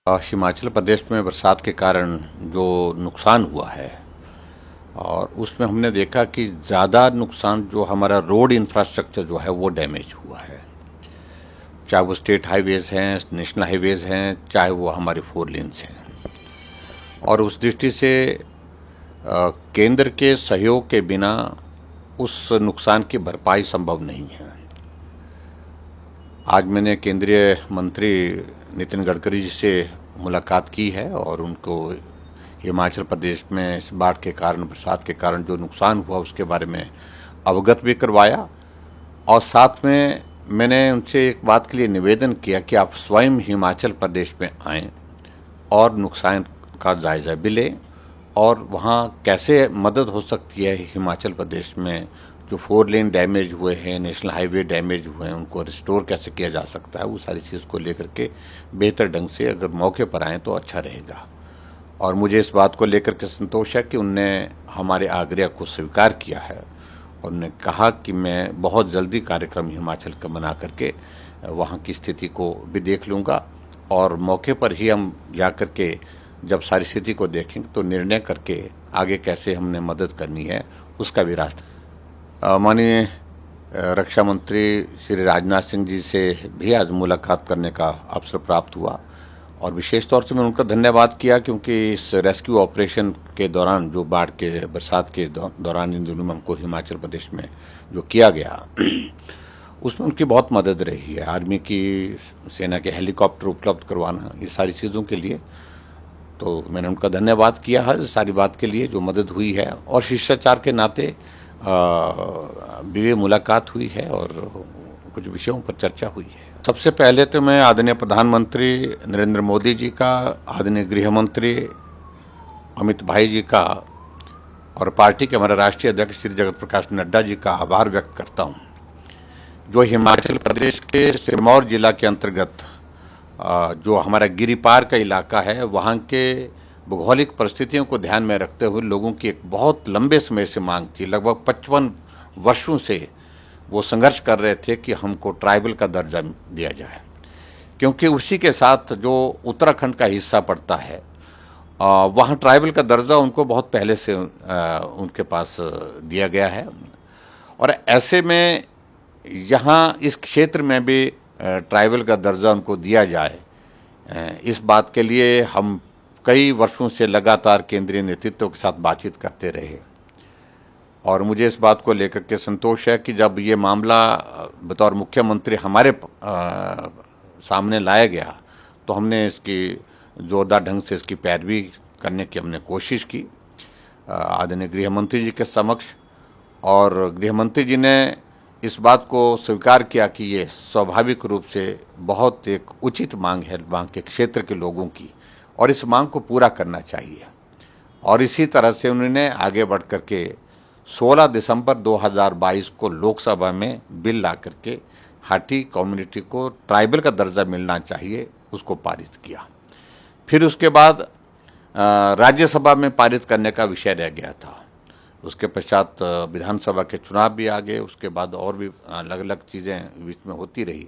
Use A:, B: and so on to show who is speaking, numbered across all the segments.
A: हिमाचल प्रदेश में बरसात के कारण जो नुकसान हुआ है और उसमें हमने देखा कि ज़्यादा नुकसान जो हमारा रोड इंफ्रास्ट्रक्चर जो है वो डैमेज हुआ है। चाहे वो स्टेट हाईवेज़ हैं, नेशनल हाईवेज़ हैं, चाहे वो हमारे 4 लेन्स हैं। और उस दृष्टि से केंद्र के सहयोग के बिना उस नुकसान की भरपाई संभव नहीं है। आज मैंने केंद्रीय मंत्री नितिन गडकरी जी से मुलाकात की है और उनको हिमाचल प्रदेश में इस बाढ़ के कारण, बरसात के कारण जो नुकसान हुआ उसके बारे में अवगत भी करवाया। और साथ में मैंने उनसे एक बात के लिए निवेदन किया कि आप स्वयं हिमाचल प्रदेश में आएं और नुकसान का जायजा भी लें और वहाँ कैसे मदद हो सकती है हिमाचल प्रदेश में जो 4 लेन डैमेज हुए हैं, नेशनल हाईवे डैमेज हुए हैं, उनको रिस्टोर कैसे किया जा सकता है, वो सारी चीज़ को लेकर के बेहतर ढंग से अगर मौके पर आएँ तो अच्छा रहेगा। और मुझे इस बात को लेकर के संतोष है कि उनने हमारे आग्रह को स्वीकार किया है और उन्होंने कहा कि मैं बहुत जल्दी कार्यक्रम हिमाचल का बना करके वहाँ की स्थिति को भी देख लूँगा और मौके पर ही हम जा कर के जब सारी स्थिति को देखेंगे तो निर्णय करके आगे कैसे हमने मदद करनी है उसका भी रास्ता। माननीय रक्षा मंत्री श्री राजनाथ सिंह जी से भी आज मुलाकात करने का अवसर प्राप्त हुआ और विशेष तौर से मैंने उनका धन्यवाद किया क्योंकि इस रेस्क्यू ऑपरेशन के दौरान जो बाढ़ के बरसात के दौरान इन दिनों में हमको हिमाचल प्रदेश में जो किया गया उसमें उनकी बहुत मदद रही है। आर्मी की, सेना के हेलीकॉप्टर उपलब्ध करवाना, ये सारी चीज़ों के लिए तो मैंने उनका धन्यवाद किया है सारी बात के लिए जो मदद हुई है। और शिष्टाचार के नाते भी मुलाकात हुई है और कुछ विषयों पर चर्चा हुई है। सबसे पहले तो मैं आदरणीय प्रधानमंत्री नरेंद्र मोदी जी का, आदरणीय गृह मंत्री अमित भाई जी का और पार्टी के हमारे राष्ट्रीय अध्यक्ष श्री जगत प्रकाश नड्डा जी का आभार व्यक्त करता हूं, जो हिमाचल प्रदेश के सिरमौर जिला के अंतर्गत जो हमारा गिरिपार का इलाका है, वहाँ के भौगोलिक परिस्थितियों को ध्यान में रखते हुए लोगों की एक बहुत लंबे समय से मांग थी, लगभग 55 वर्षों से वो संघर्ष कर रहे थे कि हमको ट्राइबल का दर्जा दिया जाए, क्योंकि उसी के साथ जो उत्तराखंड का हिस्सा पड़ता है वहाँ ट्राइबल का दर्जा उनको बहुत पहले से उनके पास दिया गया है। और ऐसे में यहाँ इस क्षेत्र में भी ट्राइबल का दर्जा उनको दिया जाए, इस बात के लिए हम कई वर्षों से लगातार केंद्रीय नेतृत्व के साथ बातचीत करते रहे। और मुझे इस बात को लेकर के संतोष है कि जब ये मामला बतौर मुख्यमंत्री हमारे सामने लाया गया तो हमने इसकी जोरदार ढंग से इसकी पैरवी करने की हमने कोशिश की आदरणीय गृह मंत्री जी के समक्ष। और गृह मंत्री जी ने इस बात को स्वीकार किया कि ये स्वाभाविक रूप से बहुत एक उचित मांग है वहाँ के क्षेत्र के लोगों की और इस मांग को पूरा करना चाहिए। और इसी तरह से उन्होंने आगे बढ़ करके 16 दिसंबर 2022 को लोकसभा में बिल ला करके हाटी कम्युनिटी को ट्राइबल का दर्जा मिलना चाहिए उसको पारित किया। फिर उसके बाद राज्यसभा में पारित करने का विषय रह गया था। उसके पश्चात विधानसभा के चुनाव भी आ गए, उसके बाद और भी अलग अलग चीज़ें बीच में होती रही।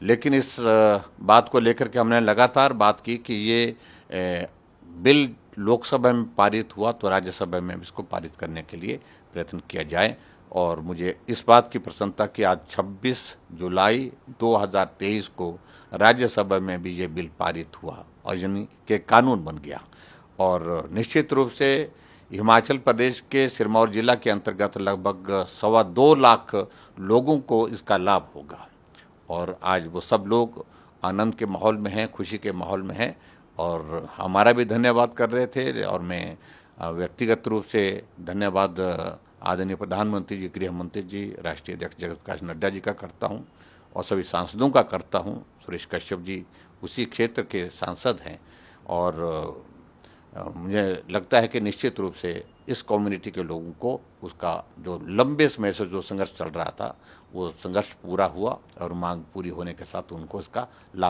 A: लेकिन इस बात को लेकर के हमने लगातार बात की कि ये बिल लोकसभा में पारित हुआ तो राज्यसभा में इसको पारित करने के लिए प्रयत्न किया जाए। और मुझे इस बात की प्रसन्नता कि आज 26 जुलाई 2023 को राज्यसभा में भी ये बिल पारित हुआ और यानी कि कानून बन गया। और निश्चित रूप से हिमाचल प्रदेश के सिरमौर जिला के अंतर्गत लगभग 2.25 लाख लोगों को इसका लाभ होगा। और आज वो सब लोग आनंद के माहौल में हैं, खुशी के माहौल में हैं और हमारा भी धन्यवाद कर रहे थे। और मैं व्यक्तिगत रूप से धन्यवाद आदरणीय प्रधानमंत्री जी, गृह मंत्री जी, राष्ट्रीय अध्यक्ष जगत प्रकाश नड्डा जी का करता हूं और सभी सांसदों का करता हूं। सुरेश कश्यप जी उसी क्षेत्र के सांसद हैं और मुझे लगता है कि निश्चित रूप से इस कम्युनिटी के लोगों को उसका जो लंबे समय से जो संघर्ष चल रहा था वो संघर्ष पूरा हुआ और मांग पूरी होने के साथ उनको इसका लाभ